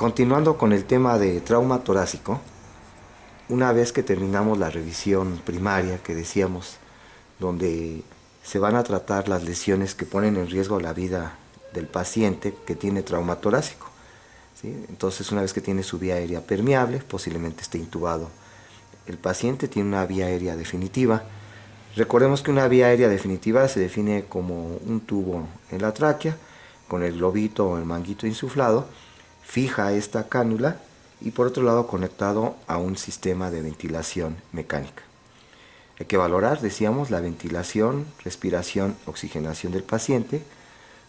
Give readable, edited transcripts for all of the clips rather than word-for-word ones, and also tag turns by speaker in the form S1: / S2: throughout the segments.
S1: Continuando con el tema de trauma torácico, una vez que terminamos la revisión primaria que decíamos, donde se van a tratar las lesiones que ponen en riesgo la vida del paciente que tiene trauma torácico, ¿sí? Entonces, una vez que tiene su vía aérea permeable, posiblemente esté intubado. El paciente tiene una vía aérea definitiva. Recordemos que una vía aérea definitiva se define como un tubo en la tráquea, con el globito o el manguito insuflado, fija esta cánula y por otro lado conectado a un sistema de ventilación mecánica. Hay que valorar, decíamos, la ventilación, respiración, oxigenación del paciente,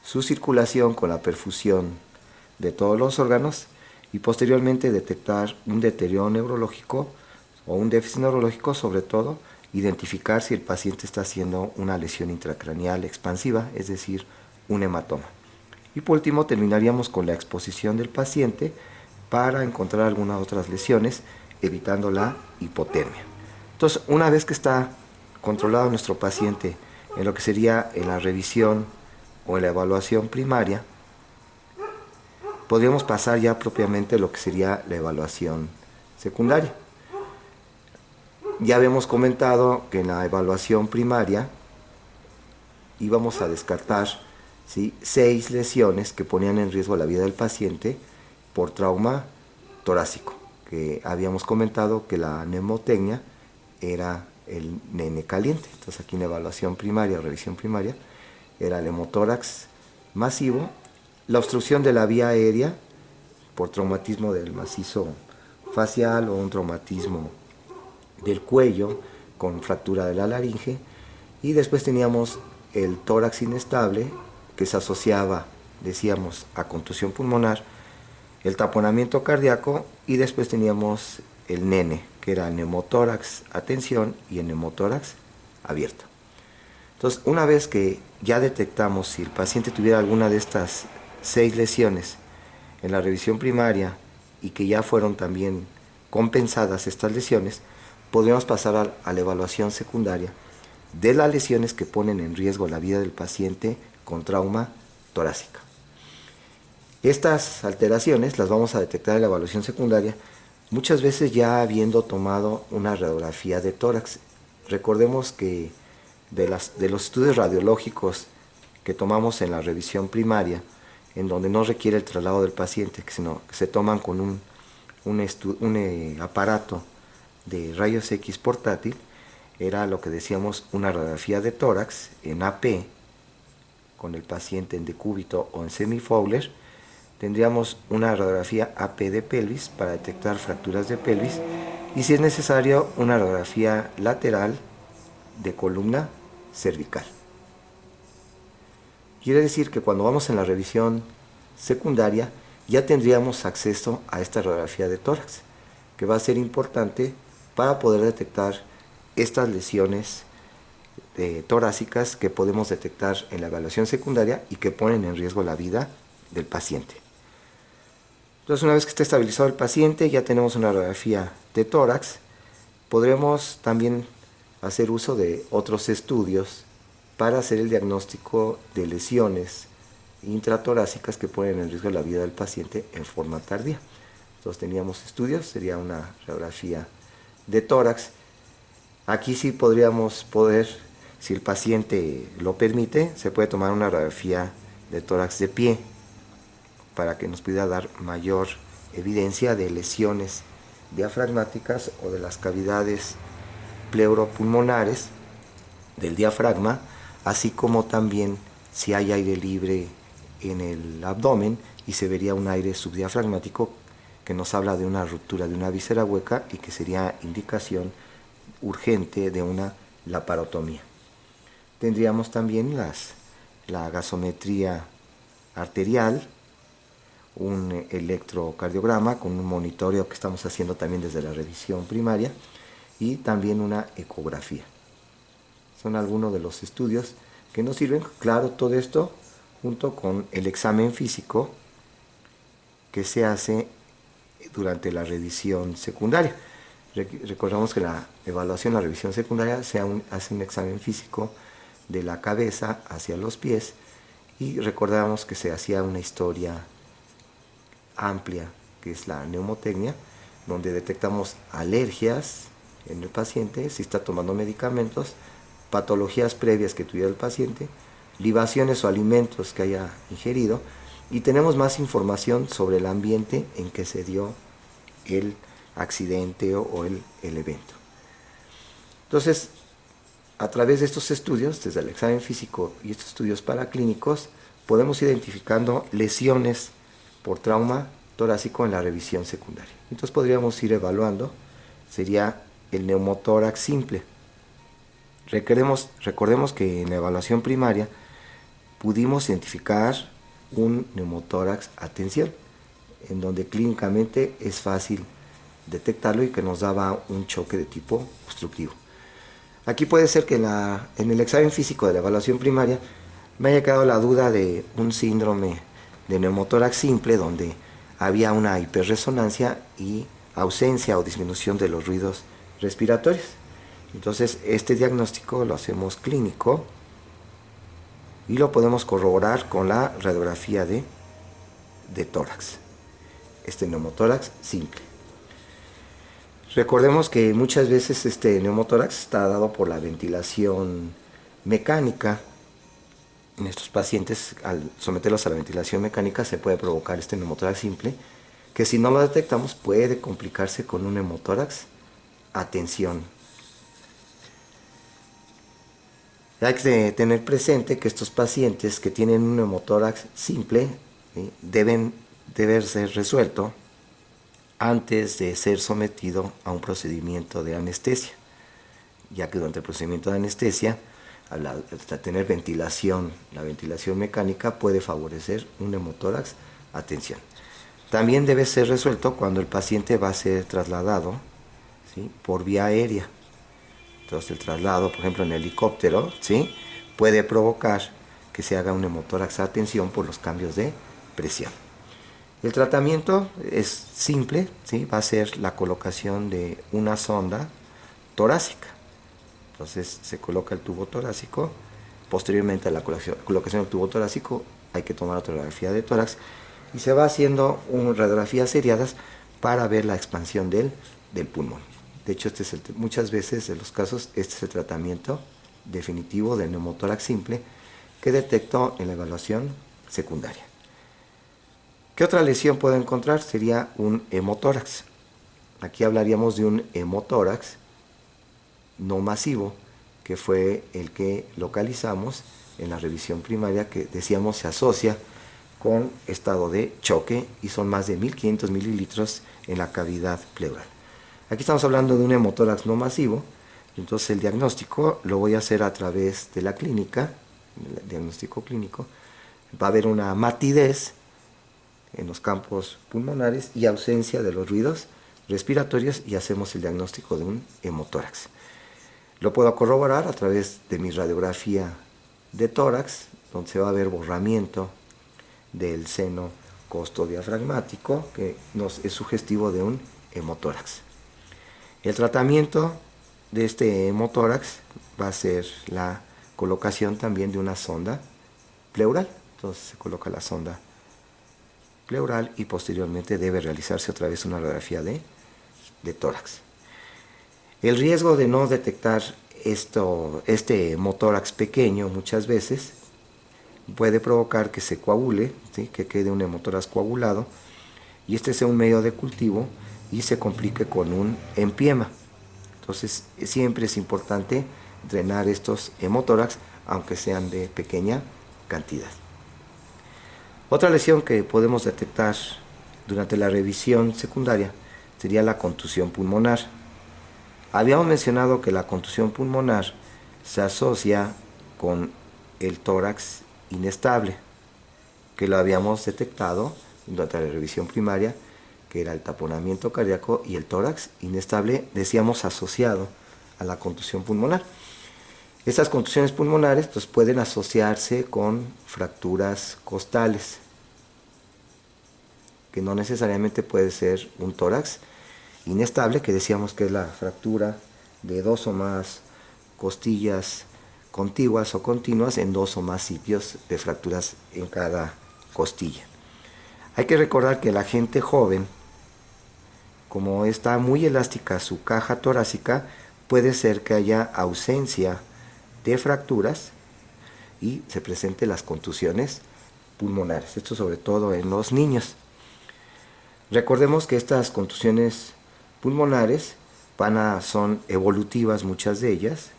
S1: su circulación con la perfusión de todos los órganos y posteriormente detectar un deterioro neurológico o un déficit neurológico, sobre todo identificar si el paciente está haciendo una lesión intracraneal expansiva, es decir, un hematoma. Y por último terminaríamos con la exposición del paciente para encontrar algunas otras lesiones, evitando la hipotermia. Entonces, una vez que está controlado nuestro paciente en lo que sería en la revisión o en la evaluación primaria, podríamos pasar ya propiamente a lo que sería la evaluación secundaria. Ya habíamos comentado que en la evaluación primaria íbamos a descartar, ¿sí?, 6 lesiones que ponían en riesgo la vida del paciente por trauma torácico, que habíamos comentado que la mnemotecnia era el nene caliente. Entonces aquí en la evaluación primaria o revisión primaria era el hemotórax masivo, la obstrucción de la vía aérea por traumatismo del macizo facial o un traumatismo del cuello con fractura de la laringe, y después teníamos el tórax inestable que se asociaba, decíamos, a contusión pulmonar, el taponamiento cardíaco, y después teníamos el nene, que era el neumotórax a tensión y el neumotórax abierto. Entonces, una vez que ya detectamos si el paciente tuviera alguna de estas 6 lesiones en la revisión primaria y que ya fueron también compensadas estas lesiones, podríamos pasar a la evaluación secundaria de las lesiones que ponen en riesgo la vida del paciente con trauma torácica. Estas alteraciones las vamos a detectar en la evaluación secundaria, muchas veces ya habiendo tomado una radiografía de tórax. Recordemos que de los estudios radiológicos que tomamos en la revisión primaria, en donde no requiere el traslado del paciente, sino que se toman con un aparato de rayos X portátil, era lo que decíamos una radiografía de tórax en AP, con el paciente en decúbito o en semi-Fowler. Tendríamos una radiografía AP de pelvis para detectar fracturas de pelvis y, si es necesario, una radiografía lateral de columna cervical. Quiere decir que cuando vamos en la revisión secundaria ya tendríamos acceso a esta radiografía de tórax, que va a ser importante para poder detectar estas lesiones torácicas que podemos detectar en la evaluación secundaria y que ponen en riesgo la vida del paciente. Entonces, una vez que esté estabilizado el paciente, ya tenemos una radiografía de tórax. Podremos también hacer uso de otros estudios para hacer el diagnóstico de lesiones intratorácicas que ponen en riesgo la vida del paciente en forma tardía. Entonces teníamos estudios, sería una radiografía de tórax. Aquí sí podríamos si el paciente lo permite, se puede tomar una radiografía de tórax de pie para que nos pueda dar mayor evidencia de lesiones diafragmáticas o de las cavidades pleuropulmonares del diafragma, así como también si hay aire libre en el abdomen y se vería un aire subdiafragmático que nos habla de una ruptura de una víscera hueca y que sería indicación urgente de una laparotomía. Tendríamos también la gasometría arterial, un electrocardiograma con un monitoreo que estamos haciendo también desde la revisión primaria y también una ecografía. Son algunos de los estudios que nos sirven. Claro, todo esto junto con el examen físico que se hace durante la revisión secundaria. Recordamos que la evaluación, la revisión secundaria, hace un examen físico de la cabeza hacia los pies y recordamos que se hacía una historia amplia que es la neumotecnia, donde detectamos alergias en el paciente, si está tomando medicamentos, patologías previas que tuviera el paciente, libaciones o alimentos que haya ingerido, y tenemos más información sobre el ambiente en que se dio el accidente o el evento. Entonces, a través de estos estudios, desde el examen físico y estos estudios paraclínicos, podemos ir identificando lesiones por trauma torácico en la revisión secundaria. Entonces podríamos ir evaluando, sería el neumotórax simple. Recordemos que en la evaluación primaria pudimos identificar un neumotórax a tensión, en donde clínicamente es fácil detectarlo y que nos daba un choque de tipo obstructivo. Aquí puede ser que en el examen físico de la evaluación primaria me haya quedado la duda de un síndrome de neumotórax simple, donde había una hiperresonancia y ausencia o disminución de los ruidos respiratorios. Entonces este diagnóstico lo hacemos clínico y lo podemos corroborar con la radiografía de tórax, este neumotórax simple. Recordemos que muchas veces este neumotórax está dado por la ventilación mecánica. En estos pacientes, al someterlos a la ventilación mecánica, se puede provocar este neumotórax simple, que si no lo detectamos puede complicarse con un neumotórax a tensión. Hay que tener presente que estos pacientes que tienen un neumotórax simple, ¿sí?, deben ser resuelto antes de ser sometido a un procedimiento de anestesia, ya que durante el procedimiento de anestesia, al tener ventilación, la ventilación mecánica puede favorecer un neumotórax a tensión. También debe ser resuelto cuando el paciente va a ser trasladado, ¿sí?, por vía aérea. Entonces el traslado, por ejemplo en helicóptero, ¿sí?, puede provocar que se haga un neumotórax a tensión por los cambios de presión. El tratamiento es simple, ¿sí?, va a ser la colocación de una sonda torácica. Entonces se coloca el tubo torácico, posteriormente a la colocación del tubo torácico hay que tomar otra radiografía de tórax y se va haciendo radiografías seriadas para ver la expansión del pulmón. De hecho, muchas veces en los casos este es el tratamiento definitivo del neumotórax simple que detecto en la evaluación secundaria. ¿Qué otra lesión puedo encontrar? Sería un hemotórax. Aquí hablaríamos de un hemotórax no masivo, que fue el que localizamos en la revisión primaria, que decíamos se asocia con estado de choque y son más de 1500 mililitros en la cavidad pleural. Aquí estamos hablando de un hemotórax no masivo, entonces el diagnóstico lo voy a hacer a través de la clínica, el diagnóstico clínico. Va a haber una matidez en los campos pulmonares y ausencia de los ruidos respiratorios y hacemos el diagnóstico de un hemotórax. Lo puedo corroborar a través de mi radiografía de tórax, donde se va a ver borramiento del seno costodiafragmático, que es sugestivo de un hemotórax. El tratamiento de este hemotórax va a ser la colocación también de una sonda pleural. Entonces se coloca la sonda pleural y posteriormente debe realizarse otra vez una radiografía de tórax. El riesgo de no detectar este hemotórax pequeño muchas veces puede provocar que se coagule, ¿sí?, que quede un hemotórax coagulado y este sea un medio de cultivo y se complique con un empiema. Entonces siempre es importante drenar estos hemotórax aunque sean de pequeña cantidad. Otra lesión que podemos detectar durante la revisión secundaria sería la contusión pulmonar. Habíamos mencionado que la contusión pulmonar se asocia con el tórax inestable, que lo habíamos detectado durante la revisión primaria, que era el taponamiento cardíaco y el tórax inestable, decíamos asociado a la contusión pulmonar. Estas contusiones pulmonares pues, pueden asociarse con fracturas costales, que no necesariamente puede ser un tórax inestable, que decíamos que es la fractura de dos o más costillas contiguas o continuas en dos o más sitios de fracturas en cada costilla. Hay que recordar que la gente joven como está muy elástica su caja torácica, puede ser que haya ausencia de fracturas y se presenten las contusiones pulmonares. Esto sobre todo en los niños. Recordemos que estas contusiones pulmonares son evolutivas, muchas de ellas,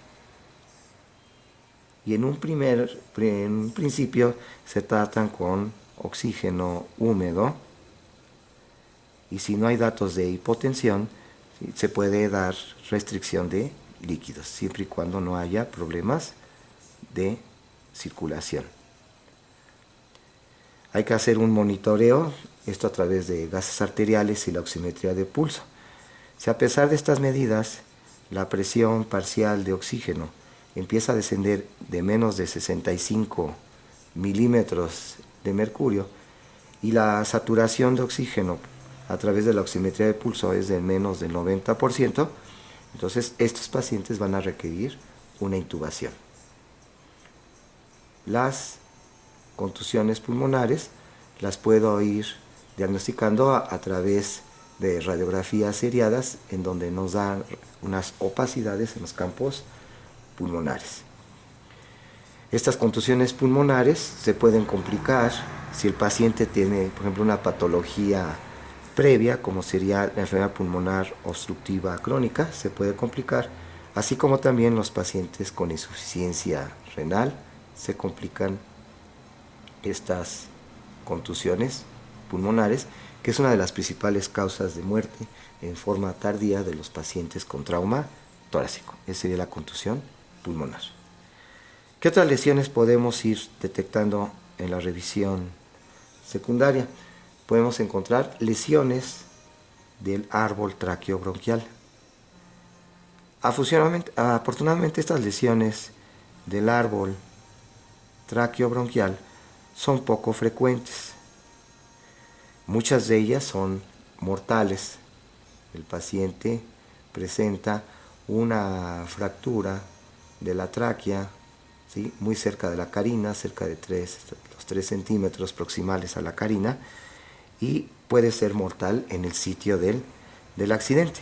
S1: y en un principio se tratan con oxígeno húmedo, y si no hay datos de hipotensión, ¿sí?, se puede dar restricción de líquidos, siempre y cuando no haya problemas de circulación. Hay que hacer un monitoreo, esto a través de gases arteriales y la oximetría de pulso. Si a pesar de estas medidas la presión parcial de oxígeno empieza a descender de menos de 65 milímetros de mercurio y la saturación de oxígeno a través de la oximetría de pulso es de menos del 90%, entonces estos pacientes van a requerir una intubación. Las contusiones pulmonares las puedo ir diagnosticando a través de radiografías seriadas, en donde nos dan unas opacidades en los campos pulmonares. Estas contusiones pulmonares se pueden complicar si el paciente tiene, por ejemplo, una patología previa, como sería la enfermedad pulmonar obstructiva crónica, se puede complicar, así como también los pacientes con insuficiencia renal se complican estas contusiones pulmonares, que es una de las principales causas de muerte en forma tardía de los pacientes con trauma torácico. Esa sería la contusión pulmonar. ¿Qué otras lesiones podemos ir detectando en la revisión secundaria? Podemos encontrar lesiones del árbol traqueobronquial. Afortunadamente, estas lesiones del árbol traqueobronquial son poco frecuentes. Muchas de ellas son mortales. El paciente presenta una fractura de la tráquea, ¿sí?, muy cerca de la carina, cerca de los 3 centímetros proximales a la carina, y puede ser mortal en el sitio del accidente.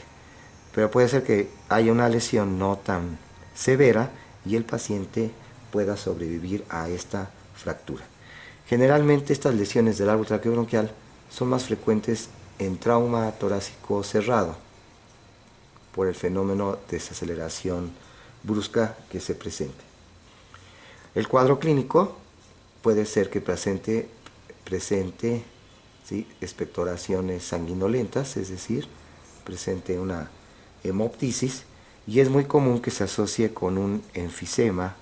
S1: Pero puede ser que haya una lesión no tan severa y el paciente pueda sobrevivir a esta fractura. Generalmente estas lesiones del árbol traqueobronquial son más frecuentes en trauma torácico cerrado por el fenómeno de desaceleración brusca que se presente. El cuadro clínico puede ser que presente ¿sí?, expectoraciones sanguinolentas, es decir, presente una hemoptisis, y es muy común que se asocie con un enfisema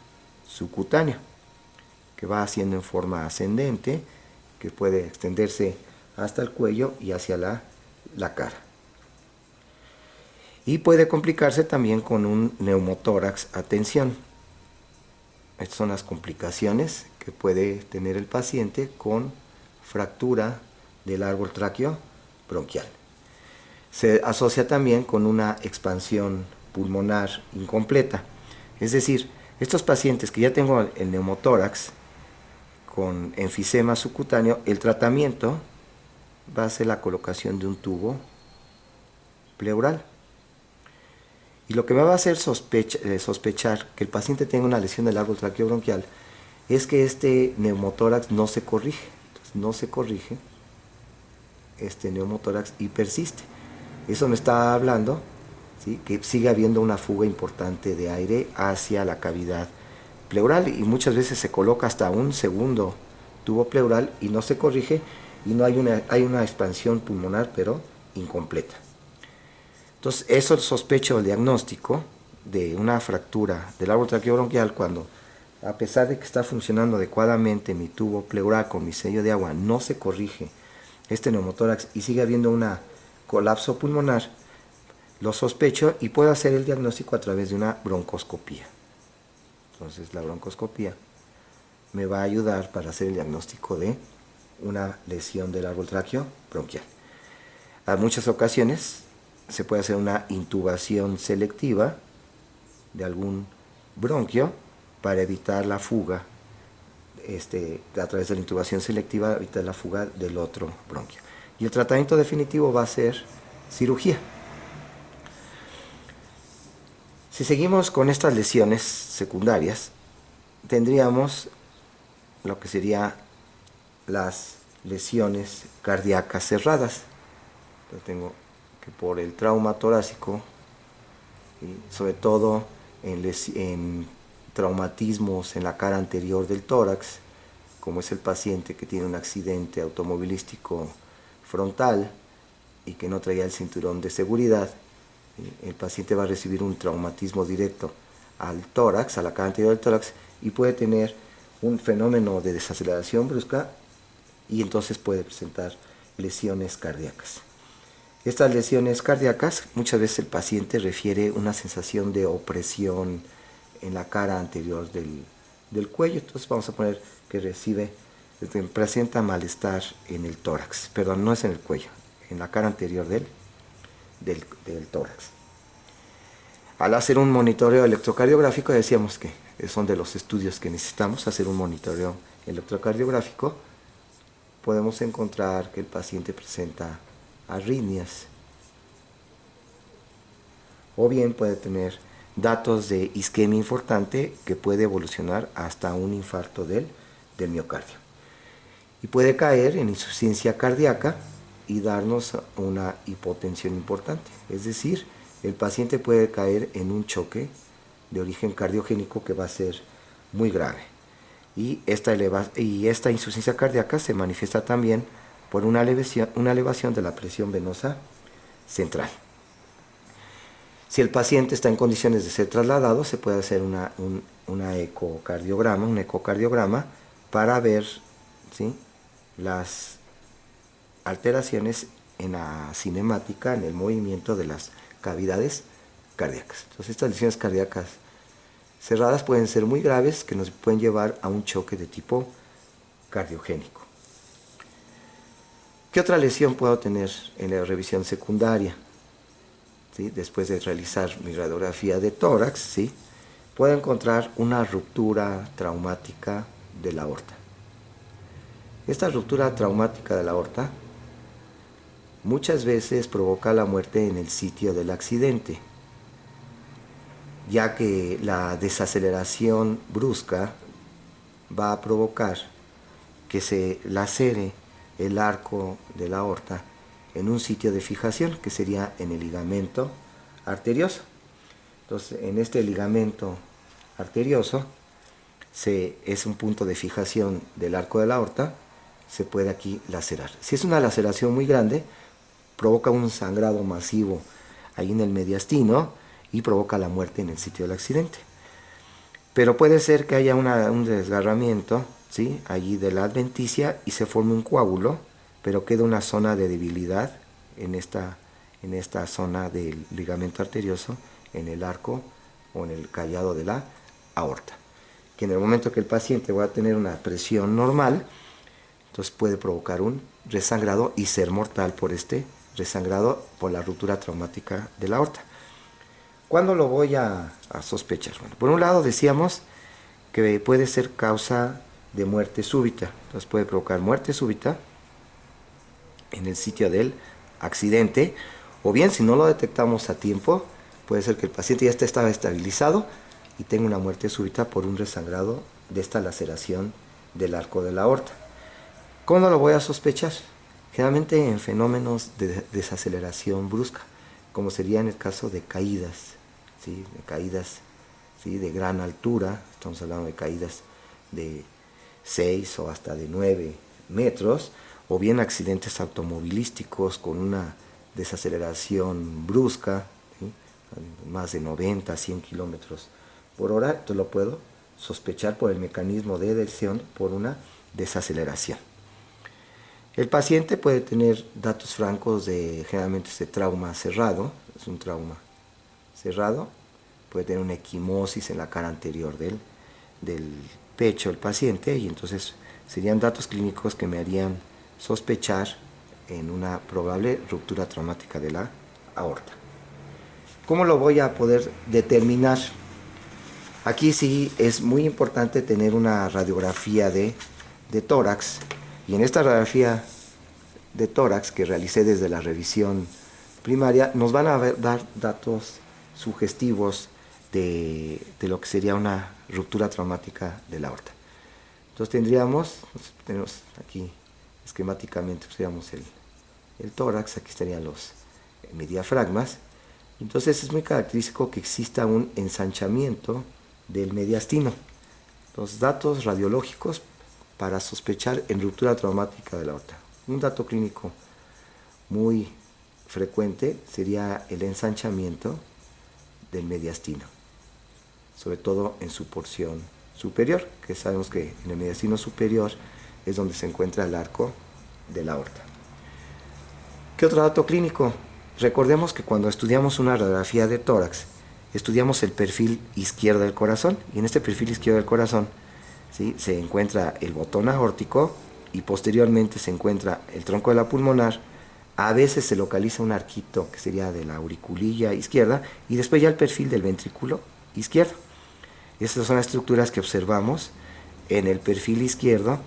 S1: subcutáneo, que va haciendo en forma ascendente, que puede extenderse hasta el cuello y hacia la cara. Y puede complicarse también con un neumotórax a tensión. Estas son las complicaciones que puede tener el paciente con fractura del árbol traqueobronquial. Se asocia también con una expansión pulmonar incompleta. Es decir, estos pacientes que ya tengo el neumotórax con enfisema subcutáneo, el tratamiento va a ser la colocación de un tubo pleural. Y lo que me va a hacer sospechar que el paciente tenga una lesión del árbol traqueobronquial es que este neumotórax no se corrige. Entonces, no se corrige este neumotórax y persiste. Eso me está hablando, ¿sí?, que sigue habiendo una fuga importante de aire hacia la cavidad pleural, y muchas veces se coloca hasta un segundo tubo pleural y no se corrige, y no hay una expansión pulmonar, pero incompleta. Entonces, eso sospecho el diagnóstico de una fractura del árbol traqueobronquial cuando, a pesar de que está funcionando adecuadamente mi tubo pleural con mi sello de agua, no se corrige este neumotórax y sigue habiendo un colapso pulmonar. Lo sospecho y puedo hacer el diagnóstico a través de una broncoscopía. Entonces, la broncoscopía me va a ayudar para hacer el diagnóstico de una lesión del árbol traqueobronquial. A muchas ocasiones se puede hacer una intubación selectiva de algún bronquio para evitar la fuga, a través de la intubación selectiva, evitar la fuga del otro bronquio. Y el tratamiento definitivo va a ser cirugía. Si seguimos con estas lesiones secundarias, tendríamos lo que sería las lesiones cardíacas cerradas. Yo tengo que por el trauma torácico, y sobre todo en traumatismos en la cara anterior del tórax, como es el paciente que tiene un accidente automovilístico frontal y que no traía el cinturón de seguridad, el paciente va a recibir un traumatismo directo al tórax, a la cara anterior del tórax, y puede tener un fenómeno de desaceleración brusca y entonces puede presentar lesiones cardíacas. Estas lesiones cardíacas, muchas veces el paciente refiere una sensación de opresión en la cara anterior del cuello, entonces vamos a poner que presenta malestar en el tórax, perdón, no es en el cuello, en la cara anterior del tórax. Al hacer un monitoreo electrocardiográfico, decíamos que son de los estudios que necesitamos, hacer un monitoreo electrocardiográfico, podemos encontrar que el paciente presenta arritmias, o bien puede tener datos de isquemia importante que puede evolucionar hasta un infarto del miocardio. Y puede caer en insuficiencia cardíaca y darnos una hipotensión importante. Es decir, el paciente puede caer en un choque de origen cardiogénico que va a ser muy grave. Y esta insuficiencia cardíaca se manifiesta también por una elevación de la presión venosa central. Si el paciente está en condiciones de ser trasladado, se puede hacer un ecocardiograma para ver, ¿sí?, las alteraciones en la cinemática, en el movimiento de las cavidades cardíacas. Entonces, estas lesiones cardíacas cerradas pueden ser muy graves, que nos pueden llevar a un choque de tipo cardiogénico. ¿Qué otra lesión puedo tener en la revisión secundaria? ¿Sí? Después de realizar mi radiografía de tórax, ¿sí?, puedo encontrar una ruptura traumática de la aorta. Esta ruptura traumática de la aorta muchas veces provoca la muerte en el sitio del accidente, ya que la desaceleración brusca va a provocar que se lacere el arco de la aorta en un sitio de fijación, que sería en el ligamento arterioso. Entonces, en este ligamento arterioso es un punto de fijación del arco de la aorta, se puede aquí lacerar. Si es una laceración muy grande, provoca un sangrado masivo ahí en el mediastino y provoca la muerte en el sitio del accidente. Pero puede ser que haya un desgarramiento, ¿sí?, allí de la adventicia y se forme un coágulo, pero queda una zona de debilidad en esta zona del ligamento arterioso, en el arco o en el callado de la aorta, que en el momento que el paciente va a tener una presión normal, entonces puede provocar un resangrado y ser mortal por este resangrado por la ruptura traumática de la aorta. ¿Cuándo lo voy a sospechar? Bueno, por un lado decíamos que puede ser causa de muerte súbita, entonces puede provocar muerte súbita en el sitio del accidente, o bien si no lo detectamos a tiempo, puede ser que el paciente ya estaba estabilizado y tenga una muerte súbita por un resangrado de esta laceración del arco de la aorta. ¿Cuándo lo voy a sospechar? Generalmente en fenómenos de desaceleración brusca, como sería en el caso de caídas, ¿sí?, de caídas, ¿sí?, de gran altura, estamos hablando de caídas de 6 o hasta de 9 metros, o bien accidentes automovilísticos con una desaceleración brusca, ¿sí?, más de 90 a 100 kilómetros por hora, entonces lo puedo sospechar por el mecanismo de detección por una desaceleración. El paciente puede tener datos francos generalmente de trauma cerrado, es un trauma cerrado, puede tener una equimosis en la cara anterior del pecho del paciente, y entonces serían datos clínicos que me harían sospechar en una probable ruptura traumática de la aorta. ¿Cómo lo voy a poder determinar? Aquí sí es muy importante tener una radiografía de tórax, y en esta radiografía de tórax que realicé desde la revisión primaria nos van a dar datos sugestivos de lo que sería una ruptura traumática de la aorta. Entonces tenemos aquí esquemáticamente, pues, digamos, el tórax, aquí estarían los diafragmas. Entonces es muy característico que exista un ensanchamiento del mediastino. Los datos radiológicos para sospechar en ruptura traumática de la aorta. Un dato clínico muy frecuente sería el ensanchamiento del mediastino, sobre todo en su porción superior, que sabemos que en el mediastino superior es donde se encuentra el arco de la aorta. ¿Qué otro dato clínico? Recordemos que cuando estudiamos una radiografía de tórax, estudiamos el perfil izquierdo del corazón, y en este perfil izquierdo del corazón, ¿sí?, se encuentra el botón aórtico y posteriormente se encuentra el tronco de la pulmonar. A veces se localiza un arquito que sería de la auriculilla izquierda y después ya el perfil del ventrículo izquierdo. Estas son las estructuras que observamos en el perfil izquierdo,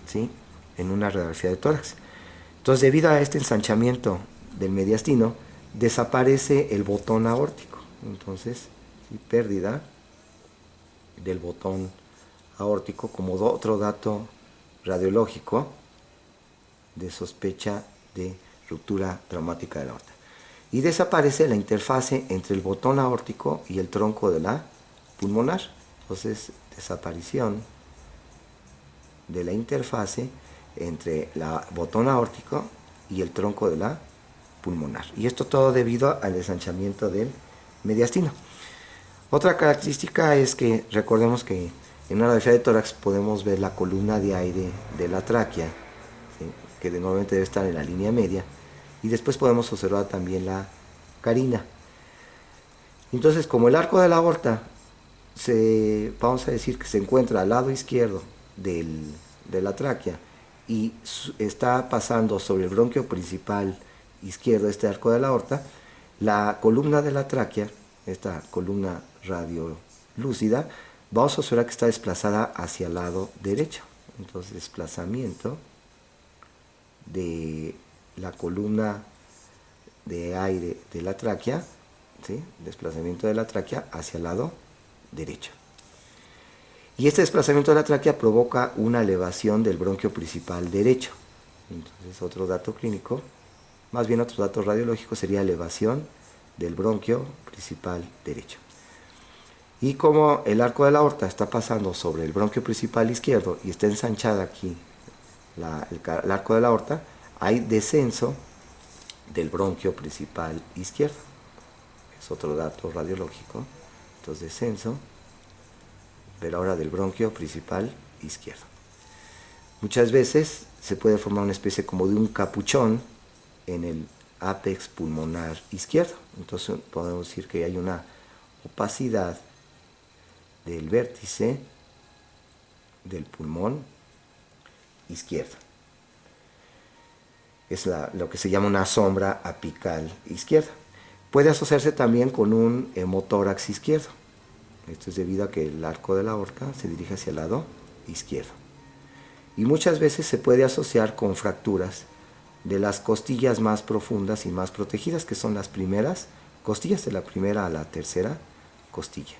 S1: ¿sí?, en una radiografía de tórax. Entonces, debido a este ensanchamiento del mediastino, desaparece el botón aórtico. Entonces, ¿sí?, pérdida del botón aórtico como otro dato radiológico de sospecha de ruptura traumática de la aorta. Y desaparece la interfase entre el botón aórtico y el tronco de la pulmonar. Entonces, desaparición de la interfase entre el botón aórtico y el tronco de la pulmonar. Y esto todo debido al ensanchamiento del mediastino. Otra característica es que recordemos que en una radiografía de tórax podemos ver la columna de aire de la tráquea, ¿sí?, que normalmente debe estar en la línea media, y después podemos observar también la carina. Entonces, como el arco de la aorta vamos a decir que se encuentra al lado izquierdo de la tráquea y está pasando sobre el bronquio principal izquierdo, este arco de la aorta, la columna de la tráquea, esta columna radiolúcida, vamos a observar que está desplazada hacia el lado derecho. Entonces, desplazamiento de la columna de aire de la tráquea, ¿sí?, desplazamiento de la tráquea hacia el lado derecho. Y este desplazamiento de la tráquea provoca una elevación del bronquio principal derecho. Entonces, otro dato clínico, más bien otro dato radiológico, sería elevación del bronquio principal derecho. Y como el arco de la aorta está pasando sobre el bronquio principal izquierdo y está ensanchada aquí el arco de la aorta, hay descenso del bronquio principal izquierdo. Es otro dato radiológico. Entonces, descenso, pero ahora del bronquio principal izquierdo. Muchas veces se puede formar una especie como de un capuchón en el ápex pulmonar izquierdo. Entonces, podemos decir que hay una opacidad del vértice del pulmón izquierdo. Es lo que se llama una sombra apical izquierda. Puede asociarse también con un hemotórax izquierdo. Esto es debido a que el arco de la aorta se dirige hacia el lado izquierdo. Y muchas veces se puede asociar con fracturas de las costillas más profundas y más protegidas, que son las primeras costillas, de la primera a la tercera costilla.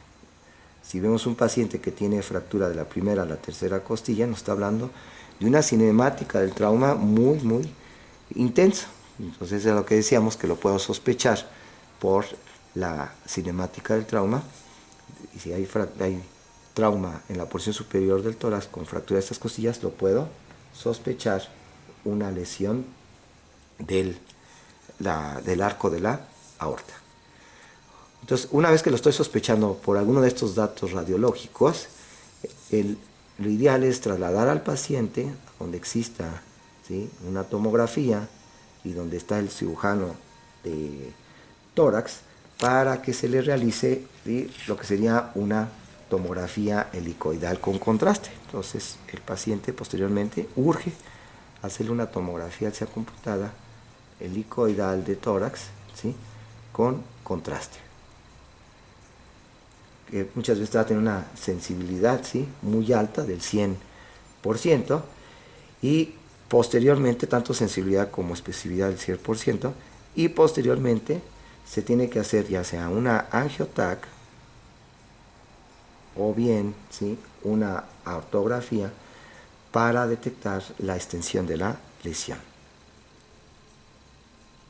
S1: Si vemos un paciente que tiene fractura de la primera a la tercera costilla, nos está hablando de una cinemática del trauma muy, muy intensa. Entonces, es lo que decíamos, que lo puedo sospechar por la cinemática del trauma. Y si hay trauma en la porción superior del tórax con fractura de estas costillas, lo puedo sospechar una lesión del arco de la aorta. Entonces, una vez que lo estoy sospechando por alguno de estos datos radiológicos, lo ideal es trasladar al paciente a donde exista, ¿sí?, una tomografía y donde está el cirujano de tórax, para que se le realice, ¿sí?, lo que sería una tomografía helicoidal con contraste. Entonces, el paciente posteriormente urge hacerle una tomografía hacia computada helicoidal de tórax, ¿sí?, con contraste, que muchas veces va a tener una sensibilidad, ¿sí?, muy alta, del 100%, y posteriormente tanto sensibilidad como especificidad del 100%, y posteriormente se tiene que hacer ya sea una angio-TAC o bien, ¿sí?, una artrografía para detectar la extensión de la lesión.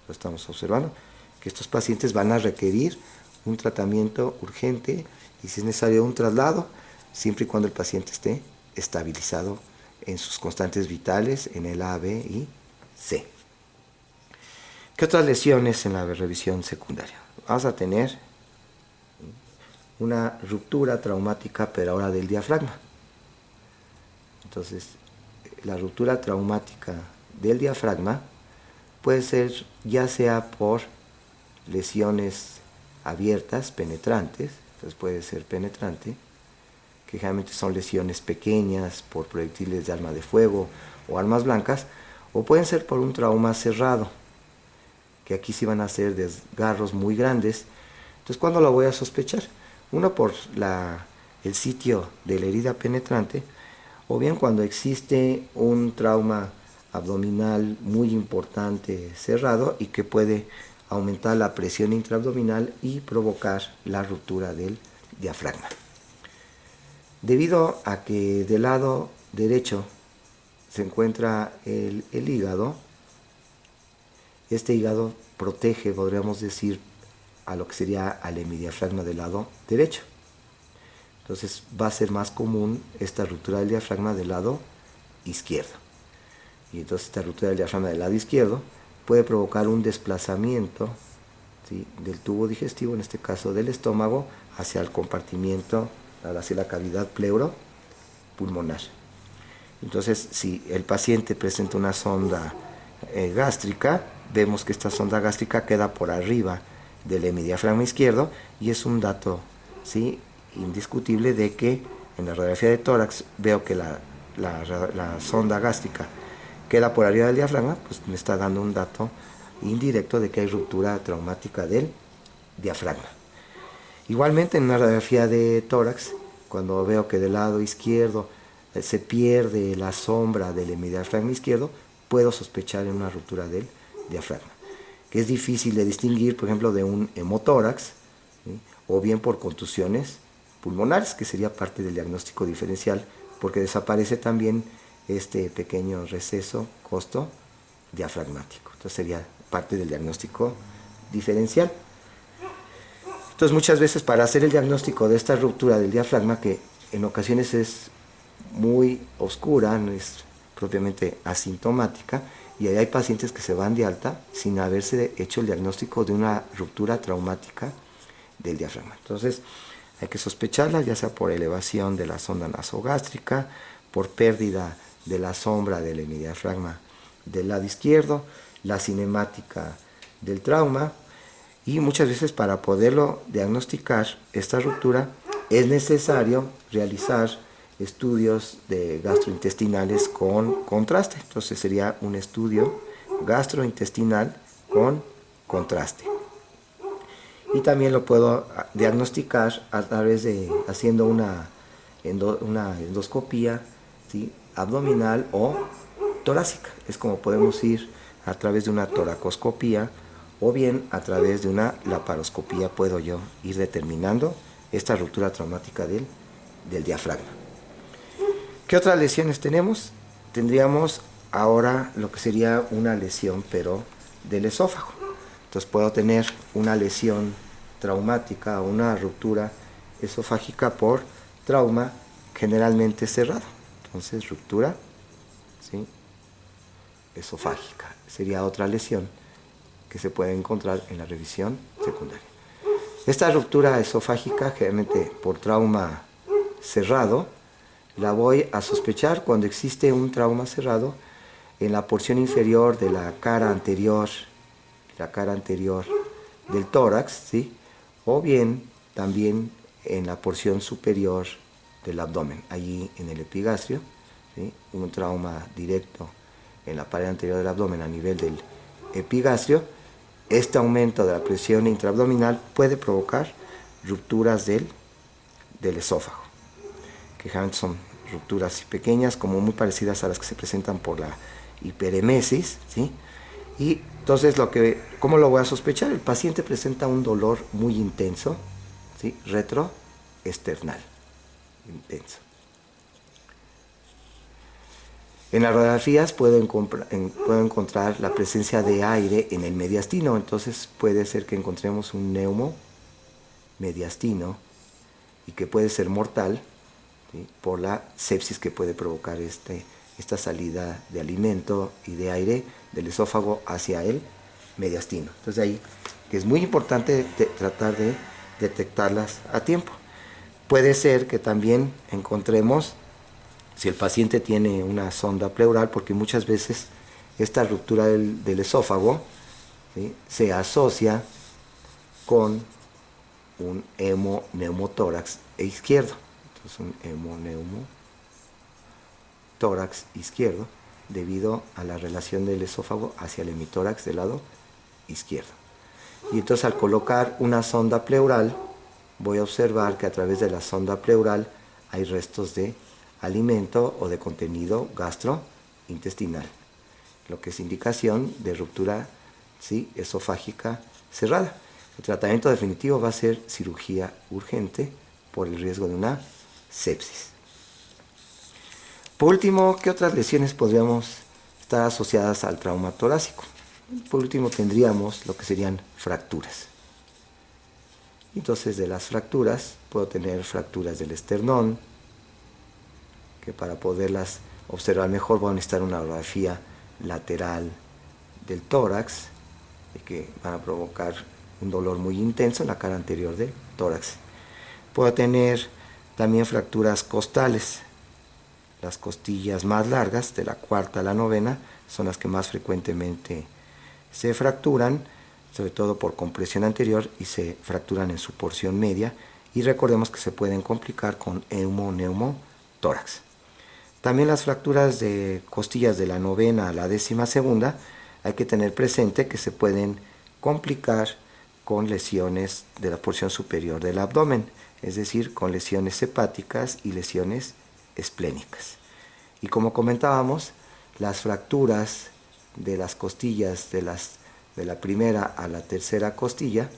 S1: Lo estamos observando que estos pacientes van a requerir un tratamiento urgente y, si es necesario, un traslado, siempre y cuando el paciente esté estabilizado en sus constantes vitales, en el A, B y C. ¿Qué otras lesiones en la revisión secundaria? Vamos a tener una ruptura traumática, pero ahora del diafragma. Entonces, la ruptura traumática del diafragma puede ser ya sea por lesiones abiertas, penetrantes, entonces puede ser penetrante, que generalmente son lesiones pequeñas por proyectiles de arma de fuego o armas blancas, o pueden ser por un trauma cerrado, que aquí sí van a ser desgarros muy grandes. Entonces, ¿cuándo lo voy a sospechar? Uno, por el sitio de la herida penetrante, o bien cuando existe un trauma abdominal muy importante cerrado y que puede aumentar la presión intraabdominal y provocar la ruptura del diafragma. Debido a que del lado derecho se encuentra el hígado, este hígado protege, podríamos decir, a lo que sería al hemidiafragma del lado derecho. Entonces va a ser más común esta ruptura del diafragma del lado izquierdo. Y entonces esta ruptura del diafragma del lado izquierdo puede provocar un desplazamiento, ¿sí?, del tubo digestivo, en este caso del estómago, hacia el compartimiento, hacia la cavidad pleuropulmonar. Entonces, si el paciente presenta una sonda gástrica, vemos que esta sonda gástrica queda por arriba del hemidiafragma izquierdo, y es un dato, ¿sí?, indiscutible de que en la radiografía de tórax veo que la sonda gástrica queda por arriba del diafragma, pues me está dando un dato indirecto de que hay ruptura traumática del diafragma. Igualmente, en una radiografía de tórax, cuando veo que del lado izquierdo se pierde la sombra del hemidiafragma izquierdo, puedo sospechar en una ruptura del diafragma, que es difícil de distinguir, por ejemplo, de un hemotórax, ¿sí?, o bien por contusiones pulmonares, que sería parte del diagnóstico diferencial, porque desaparece también este pequeño receso costo diafragmático. Entonces sería parte del diagnóstico diferencial. Entonces, muchas veces, para hacer el diagnóstico de esta ruptura del diafragma, que en ocasiones es muy oscura, no es propiamente asintomática, y ahí hay pacientes que se van de alta sin haberse hecho el diagnóstico de una ruptura traumática del diafragma. Entonces, hay que sospecharla, ya sea por elevación de la sonda nasogástrica, por pérdida de la sombra del hemidiafragma del lado izquierdo, la cinemática del trauma, y muchas veces, para poderlo diagnosticar, esta ruptura, es necesario realizar estudios gastrointestinales con contraste. Entonces sería un estudio gastrointestinal con contraste. Y también lo puedo diagnosticar a través de haciendo una endoscopía, ¿sí?, abdominal o torácica. Es como podemos ir a través de una toracoscopía, o bien a través de una laparoscopía puedo yo ir determinando esta ruptura traumática del diafragma. ¿Qué otras lesiones tenemos? Tendríamos ahora lo que sería una lesión, pero del esófago. Entonces puedo tener una lesión traumática o una ruptura esofágica por trauma generalmente cerrado. Entonces, ruptura, ¿sí?, esofágica sería otra lesión que se puede encontrar en la revisión secundaria. Esta ruptura esofágica, generalmente por trauma cerrado, la voy a sospechar cuando existe un trauma cerrado en la porción inferior de la cara anterior del tórax, ¿sí?, o bien también en la porción superior del abdomen, allí en el epigastrio, ¿sí?, un trauma directo en la pared anterior del abdomen a nivel del epigastrio. Este aumento de la presión intraabdominal puede provocar rupturas del esófago, que generalmente son rupturas pequeñas, como muy parecidas a las que se presentan por la hiperemesis, ¿sí?, Y entonces, ¿cómo lo voy a sospechar? El paciente presenta un dolor muy intenso, ¿sí? Retroesternal, intenso. En las radiografías puedo encontrar la presencia de aire en el mediastino, entonces puede ser que encontremos un neumomediastino y que puede ser mortal, ¿sí? Por la sepsis que puede provocar esta salida de alimento y de aire del esófago hacia el mediastino. Entonces ahí es muy importante tratar de detectarlas a tiempo. Puede ser que también encontremos, si el paciente tiene una sonda pleural, porque muchas veces esta ruptura del esófago, ¿sí? Se asocia con un hemoneumotórax izquierdo. Entonces un hemoneumotórax izquierdo debido a la relación del esófago hacia el hemitórax del lado izquierdo. Y entonces al colocar una sonda pleural, voy a observar que a través de la sonda pleural hay restos de alimento o de contenido gastrointestinal, lo que es indicación de ruptura, ¿sí? Esofágica cerrada. El tratamiento definitivo va a ser cirugía urgente por el riesgo de una sepsis. Por último, ¿qué otras lesiones podríamos estar asociadas al trauma torácico? Por último, tendríamos lo que serían fracturas. Entonces, de las fracturas, puedo tener fracturas del esternón, que para poderlas observar mejor voy a necesitar una radiografía lateral del tórax, que van a provocar un dolor muy intenso en la cara anterior del tórax. Puedo tener también fracturas costales. Las costillas más largas, de la cuarta a la novena, son las que más frecuentemente se fracturan, sobre todo por compresión anterior, y se fracturan en su porción media, y recordemos que se pueden complicar con hemoneumotórax. También las fracturas de costillas de la novena a la 12ª, hay que tener presente que se pueden complicar con lesiones de la porción superior del abdomen, es decir, con lesiones hepáticas y lesiones esplénicas. Y como comentábamos, las fracturas de las costillas de la primera a la tercera costilla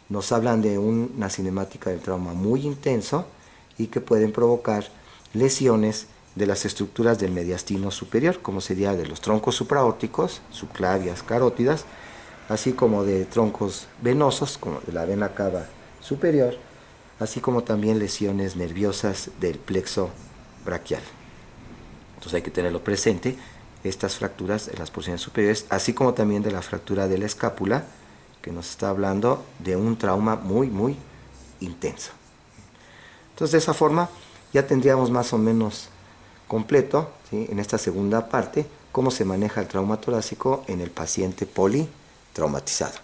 S1: nos hablan de una cinemática del trauma muy intenso y que pueden provocar lesiones de las estructuras del mediastino superior, como sería de los troncos supraórticos, subclavias, carótidas, así como de troncos venosos, como de la vena cava superior, así como también lesiones nerviosas del plexo braquial. Entonces hay que tenerlo presente, estas fracturas en las porciones superiores, así como también de la fractura de la escápula, que nos está hablando de un trauma muy, muy intenso. Entonces de esa forma ya tendríamos más o menos completo, ¿sí? En esta segunda parte, cómo se maneja el trauma torácico en el paciente politraumatizado.